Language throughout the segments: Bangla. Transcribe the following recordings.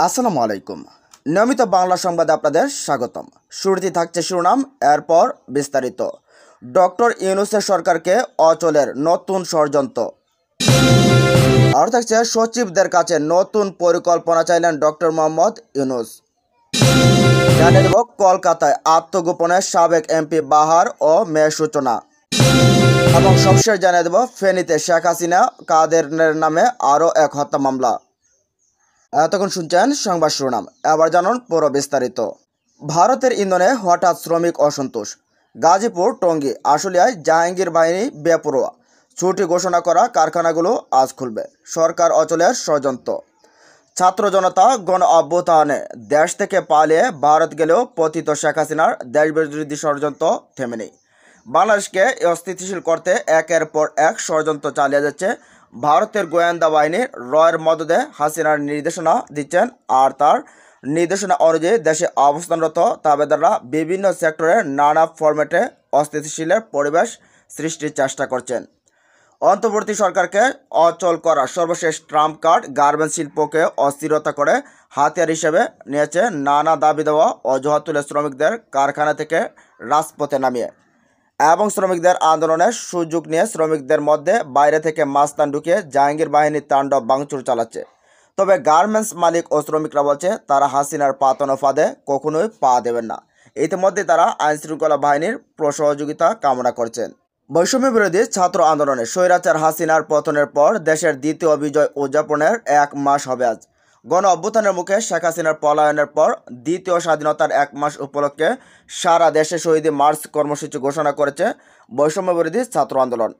আসসালামু আলাইকুম। নিয়মিত বাংলা সংবাদে আপনাদের স্বাগতম। শুরুতেই থাকছে শিরোনাম, এরপর বিস্তারিত। ডক্টর ইউনূসের সরকারকে অচলের নতুন ষড়যন্ত্র। আর থাকছে সচিবদের কাছে নতুন পরিকল্পনা চাইলেন ডক্টর মোহাম্মদ ইউনূস। জানিয়ে দেব কলকাতায় আত্মগোপনের সাবেক এমপি বাহার ও মেয়ের সূচনা। এবং সবশেষ জানিয়ে দেব ফেনীতে শেখ হাসিনা কাদেরের নামে আরও এক হত্যা মামলা। এতক্ষণ শুনছেন সংবাদ শিরোনাম, এবার জানুন পুরো বিস্তারিত। ভারতের ইন্ধনে হঠাৎ শ্রমিক অসন্তোষ। গাজীপুর, টঙ্গী, আশুলিয়ায় জাহাঙ্গীর বাহিনী বেপরোয়া। ছুটি ঘোষণা করা কারখানাগুলো আজ খুলবে। সরকার অচলের ষড়যন্ত্র। ছাত্র জনতা গণ অভ্যুত্থানে দেশ থেকে পালিয়ে ভারত গেলেও পতিত শেখ হাসিনার দেশবিরোধী ষড়যন্ত্র থেমে নেই। বাংলাদেশকে অস্থিতিশীল করতে একের পর এক ষড়যন্ত্র চালিয়ে যাচ্ছে ভারতের গোয়েন্দা বাহিনী। রয়ের মদদে হাসিনার নির্দেশনা দিচ্ছেন, আর তার নির্দেশনা অনুযায়ী দেশে অবস্থানরত তাবেদাররা বিভিন্ন সেক্টরে নানা ফরম্যাটে অস্থিতিশীলের পরিবেশ সৃষ্টির চেষ্টা করছেন। অন্তর্বর্তী সরকারকে অচল করা সর্বশেষ ট্রাম্প কার্ড গার্মেন্টস শিল্পকে অস্থিরতা করে হাতিয়ার হিসেবে নিয়েছে। নানা দাবি দেওয়া অজুহাত তুলে শ্রমিকদের কারখানা থেকে রাজপথে নামিয়ে এবং শ্রমিকদের আন্দোলনের সুযোগ নিয়ে শ্রমিকদের মধ্যে বাইরে থেকে মাস্তান ঢুকিয়ে জাহাঙ্গীর বাহিনীর তাণ্ডব ভাঙচুর চালাচ্ছে। তবে গার্মেন্টস মালিক ও শ্রমিকরা বলছে তারা হাসিনার পাতানো ফাঁদে কখনোই পা দেবেন না। ইতিমধ্যে তারা আইনশৃঙ্খলা বাহিনীর সহযোগিতা কামনা করছেন। বৈষম্য বিরোধী ছাত্র আন্দোলনে স্বৈরাচার হাসিনার পতনের পর দেশের দ্বিতীয় বিজয় উদযাপনের 1 মাস হবে আজ। গণ অভ্যুত্থানের মুখে শেখ হাসিনার পলায়নের পর দ্বিতীয় স্বাধীনতার 1 মাস উপলক্ষে সারা দেশে শহীদ মার্চ কর্মসূচি ঘোষণা করেছে বৈষম্য বিরোধী ছাত্র আন্দোলন।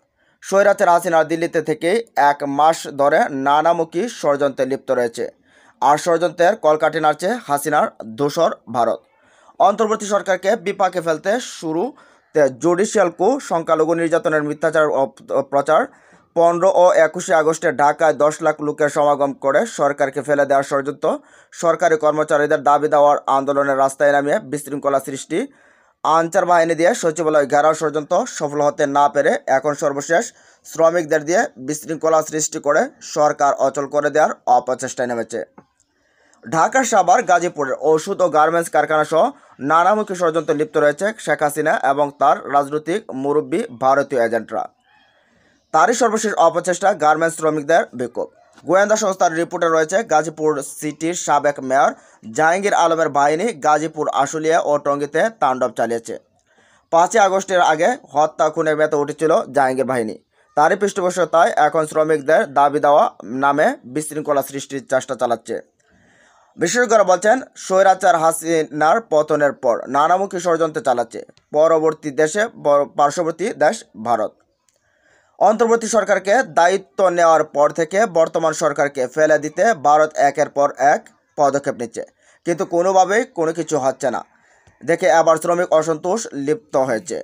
স্বৈরাচার হাসিনার দিল্লিতে থেকেই 1 মাস ধরে নানামুখী ষড়যন্ত্রে লিপ্ত রয়েছে। আর ষড়যন্ত্রের কলকাঠি নাড়ছে হাসিনার দোসর ভারত। অন্তর্বর্তী সরকারকে বিপাকে ফেলতে শুরু জুডিশিয়াল কু, সংখ্যালঘু নির্যাতনের মিথ্যাচার প্রচার, 15 ও 21 আগস্টে ঢাকায় 10 লাখ লোকের সমাগম করে সরকারকে ফেলে দেওয়ার ষড়যন্ত্র, সরকারি কর্মচারীদের দাবি দেওয়ার আন্দোলনের রাস্তায় নামিয়ে বিশৃঙ্খলা সৃষ্টি, আনসার বাহিনী দিয়ে সচিবালয় ঘেরাও ষড়যন্ত্র সফল হতে না পেরে এখন সর্বশেষ শ্রমিকদের দিয়ে বিশৃঙ্খলা সৃষ্টি করে সরকার অচল করে দেওয়ার অপচেষ্টায় নেমেছে। ঢাকার সাভার, গাজীপুরের ওষুধ ও গার্মেন্টস কারখানা সহ নানামুখী ষড়যন্ত্রে লিপ্ত রয়েছে শেখ হাসিনা এবং তার রাজনৈতিক মুরব্বী ভারতীয় এজেন্টরা। তারই সর্বশেষ অপচেষ্টা গার্মেন্টস শ্রমিকদের বিক্ষোভ। গোয়েন্দা সংস্থার রিপোর্টে রয়েছে গাজীপুর সিটির সাবেক মেয়র জাহাঙ্গীর আলমের বাহিনী গাজীপুর, আশুলিয়া ও টঙ্গীতে তাণ্ডব চালিয়েছে। 5 আগস্টের আগে হত্যা খুনে মেতে উঠেছিল জাহাঙ্গীর বাহিনী। তারই পৃষ্ঠপোষকতায় এখন শ্রমিকদের দাবি দেওয়া নামে বিশৃঙ্খলা সৃষ্টির চেষ্টা চালাচ্ছে। বিশেষজ্ঞরা বলছেন স্বৈরাচার হাসিনার পতনের পর নানামুখী ষড়যন্ত্র চালাচ্ছে পার্শ্ববর্তী দেশ ভারত। অন্তর্বর্তী সরকারকে দায়িত্ব নেওয়ার পর থেকে বর্তমান সরকারকে ফেলে দিতে ভারত একের পর এক পদক্ষেপ নিচ্ছে, কিন্তু কোনোভাবেই কোনো কিছু হচ্ছে না দেখে এবার শ্রমিক অসন্তোষ লিপ্ত হয়েছে।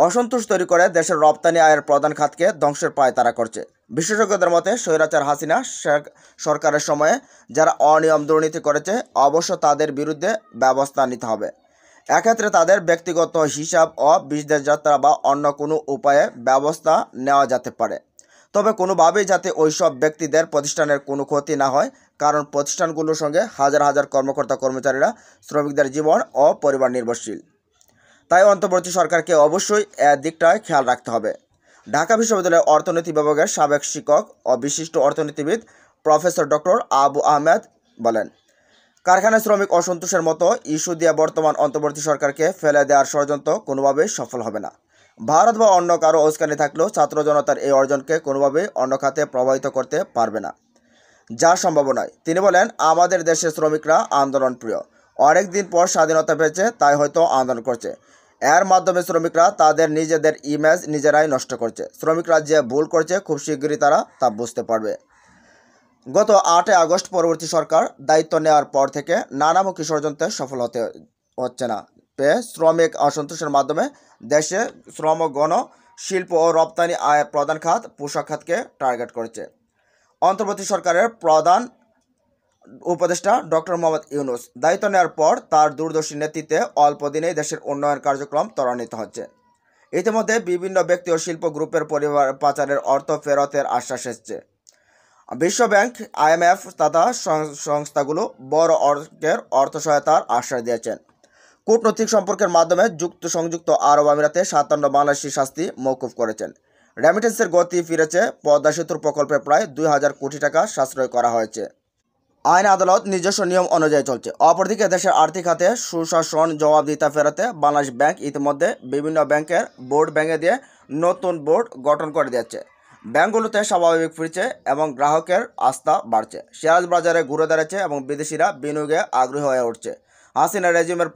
অসন্তোষ তৈরি করে দেশের রপ্তানি আয়ের প্রধান খাতকে ধ্বংসের পায়তারা করছে। বিশেষজ্ঞদের মতে স্বৈরাচার হাসিনা সরকারের সময়ে যারা অনিয়ম দুর্নীতি করেছে অবশ্য তাদের বিরুদ্ধে ব্যবস্থা নিতে হবে। এক্ষেত্রে তাদের ব্যক্তিগত হিসাব ও বিদেশ যাত্রা বা অন্য কোনো উপায়ে ব্যবস্থা নেওয়া যেতে পারে, তবে কোনোভাবেই যাতে ওইসব ব্যক্তিদের প্রতিষ্ঠানের কোনো ক্ষতি না হয়, কারণ প্রতিষ্ঠানগুলোর সঙ্গে হাজার হাজার কর্মকর্তা কর্মচারীরা শ্রমিকদের জীবন ও পরিবার নির্ভরশীল। তাই অন্তর্বর্তী সরকারকে অবশ্যই দিকটায় খেয়াল রাখতে হবে। ঢাকা বিশ্ববিদ্যালয়ের অর্থনীতি বিভাগের সাবেক শিক্ষক ও বিশিষ্ট অর্থনীতিবিদ প্রফেসর ডক্টর আবু আহমেদ বলেন, কারখানা শ্রমিক অসন্তোষের মতো ইস্যু দিয়ে বর্তমান অন্তর্বর্তী সরকারকে ফেলে দেওয়ার ষড়যন্ত্র কোনোভাবেই সফল হবে না। ভারত বা অন্য কারো উস্কানি থাকলেও ছাত্র জনতার এই অর্জনকে কোনোভাবেই অন্য খাতে প্রভাবিত করতে পারবে না, যা সম্ভব নয়। তিনি বলেন, আমাদের দেশের শ্রমিকরা আন্দোলন প্রিয়, অনেক দিন পর স্বাধীনতা পেয়েছে তাই হয়তো আন্দোলন করছে। এর মাধ্যমে শ্রমিকরা তাদের নিজেদের ইমেজ নিজেরাই নষ্ট করছে। শ্রমিকরা যে ভুল করছে খুব শীঘ্রই তারা তা বুঝতে পারবে। গত 8 আগস্ট পরবর্তী সরকার দায়িত্ব নেওয়ার পর থেকে নানামুখী ষড়যন্ত্রে সফল হচ্ছে না পেয়ে শ্রমিক অসন্তোষের মাধ্যমে দেশে শ্রম, গণ শিল্প ও রপ্তানি আয়ের প্রধান খাত পোশাক খাতকে টার্গেট করেছে। অন্তর্বর্তী সরকারের প্রধান উপদেষ্টা ডক্টর মোহাম্মদ ইউনূস দায়িত্ব নেওয়ার পর তার দূরদর্শী নেতৃত্বে অল্প দিনেই দেশের উন্নয়ন কার্যক্রম ত্বরান্বিত হচ্ছে। ইতিমধ্যে বিভিন্ন ব্যক্তি ও শিল্প গ্রুপের পরিবার পাচারের অর্থ ফেরতের আশ্বাস এসেছে। বিশ্ব ব্যাংক, IMF তথা সংস্থাগুলো বড় অঙ্কের অর্থ সহায়তার আশ্বাস দিয়েছেন। কূটনৈতিক সম্পর্কের মাধ্যমে সংযুক্ত আরব আমিরাতে 57 বাংলাদেশি শাস্তি মওকুফ করেছেন। রেমিটেন্সের গতি ফিরেছে, পদ্মা সেতুর প্রকল্পে প্রায় 2000 কোটি টাকা সাশ্রয় করা হয়েছে। আইন আদালত নিজস্ব নিয়ম অনুযায়ী চলছে। অপরদিকে দেশের আর্থিক খাতে সুশাসন, জবাবদিহিতা ফেরাতে বাংলাদেশ ব্যাংক ইতিমধ্যে বিভিন্ন ব্যাংকের বোর্ড ভেঙে দিয়ে নতুন বোর্ড গঠন করে দিয়েছে। ব্যাংকগুলোতে স্বাভাবিক ফিরছে এবং গ্রাহকের আস্থা বাড়ছে। শেয়ার বাজারে ঘুরে দাঁড়াচ্ছে এবং বিদেশিরা বিনিয়োগে আগ্রহী হয়ে উঠছে। হাসিনা রেজিমের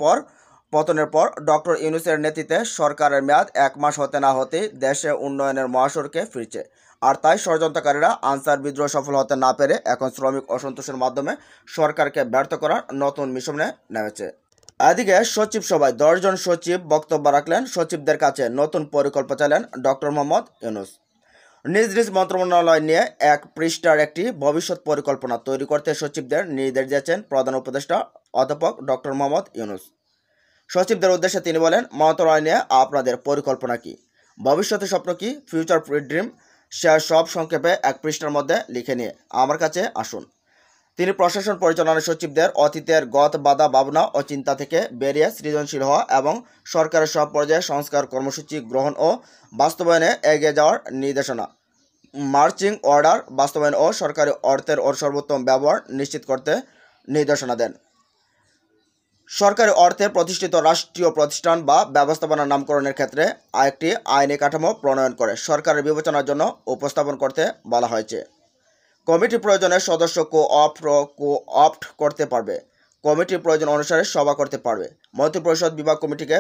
পতনের পর ডক্টর ইউনূসের নেতৃত্বে সরকারের মেয়াদ 1 মাস হতে না হতেই দেশে উন্নয়নের মহাসড়কে ফিরছে। আর তাই ষড়যন্ত্রকারীরা আনসার বিদ্রোহ সফল হতে না পেরে এখন শ্রমিক অসন্তোষের মাধ্যমে সরকারকে ব্যর্থ করার নতুন মিশনে নেমেছে। এদিকে সচিব সভায় 10 জন সচিব বক্তব্য রাখলেন। সচিবদের কাছে নতুন পরিকল্পনা চাইলেন ডক্টর মোহাম্মদ ইউনূস। নিজ নিজ মন্ত্রণালয় নিয়ে 1 পৃষ্ঠার একটি ভবিষ্যৎ পরিকল্পনা তৈরি করতে সচিবদের নির্দেশ দিয়েছেন প্রধান উপদেষ্টা অধ্যাপক ডক্টর মোহাম্মদ ইউনূস। সচিবদের উদ্দেশ্যে তিনি বলেন, মন্ত্রণালয় নিয়ে আপনাদের পরিকল্পনা কি, ভবিষ্যতের স্বপ্ন কি, ফিউচার ড্রিম, সে সব সংক্ষেপে 1 পৃষ্ঠার মধ্যে লিখে নিয়ে আমার কাছে আসুন। তিনি প্রশাসন পরিচালনার সচিবদের অতীতের গত বাধা ভাবনা ও চিন্তা থেকে বেরিয়ে সৃজনশীল হওয়া এবং সরকারের সব পর্যায়ে সংস্কার কর্মসূচি গ্রহণ ও বাস্তবায়নে এগিয়ে যাওয়ার নির্দেশনা, মার্চিং অর্ডার বাস্তবায়ন ও সরকারি অর্থের সর্বোত্তম ব্যবহার নিশ্চিত করতে নির্দেশনা দেন। সরকারি অর্থে প্রতিষ্ঠিত রাষ্ট্রীয় প্রতিষ্ঠান বা ব্যবস্থাপনার নামকরণের ক্ষেত্রে একটি আইনি কাঠামো প্রণয়ন করে সরকারের বিবেচনার জন্য উপস্থাপন করতে বলা হয়েছে। কমিটি প্রয়োজনে সদস্য কো-অপ্ট করতে পারবে। কমিটির প্রয়োজন অনুসারে সভা করতে পারবে। মন্ত্রিপরিষদ বিভাগ কমিটিকে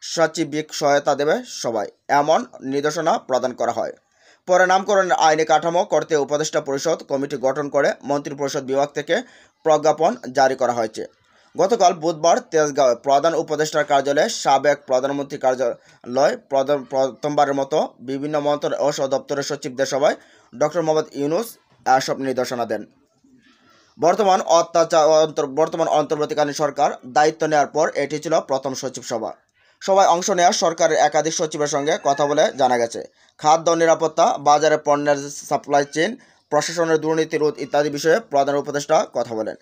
সচিবিক সহায়তা দেবে সবাই, এমন নির্দেশনা প্রদান করা হয়। পরে নামকরণের আইনি কাঠামো করতে উপদেষ্টা পরিষদ কমিটি গঠন করে মন্ত্রিপরিষদ বিভাগ থেকে প্রজ্ঞাপন জারি করা হয়েছে। গতকাল বুধবার তেজগাঁওয়ে প্রধান উপদেষ্টার কার্যালয়ে সাবেক প্রধানমন্ত্রী কার্যালয় প্রথমবারের মতো বিভিন্ন মন্ত্রণালয় ও দপ্তরের সচিবদের সভায় ডক্টর মোহাম্মদ ইউনূস এসব নির্দেশনা দেন। বর্তমান অন্তর্বর্তীকালীন সরকার দায়িত্ব নেওয়ার পর এটি ছিল প্রথম সচিব সভা। সভায় অংশ নেওয়া সরকারের একাধিক সচিবের সঙ্গে কথা বলে জানা গেছে, খাদ্য নিরাপত্তা, বাজারে পণ্যের সাপ্লাই চেইন, প্রশাসনের দুর্নীতি রোধ ইত্যাদি বিষয়ে প্রধান উপদেষ্টা কথা বলেন।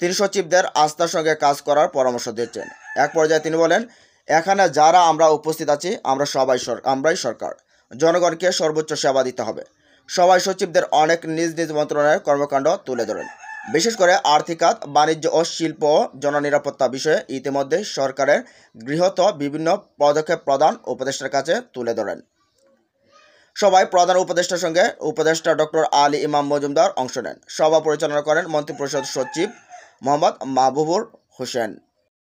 তিনি সচিবদের আস্থার সঙ্গে কাজ করার পরামর্শ দিচ্ছেন। এক পর্যায়ে তিনি বলেন, এখানে যারা আমরা উপস্থিত আছি আমরাই সরকার, জনগণকে সর্বোচ্চ সেবা দিতে হবে। সবাই সচিবদের অনেক নিজ নিজ মন্ত্রণালয়ের কর্মকাণ্ড তুলে ধরেন। বিশেষ করে আর্থিক খাত, বাণিজ্য ও শিল্প ও জননিরাপত্তা বিষয়ে ইতিমধ্যে সরকারের গৃহীত বিভিন্ন পদক্ষেপ প্রধান উপদেষ্টার কাছে তুলে ধরেন। সভায় প্রধান উপদেষ্টার সঙ্গে উপদেষ্টা ডক্টর আলী ইমাম মজুমদার অংশ নেন। সভা পরিচালনা করেন মন্ত্রিপরিষদ সচিব মোহাম্মদ মাহবুবুর হোসেন।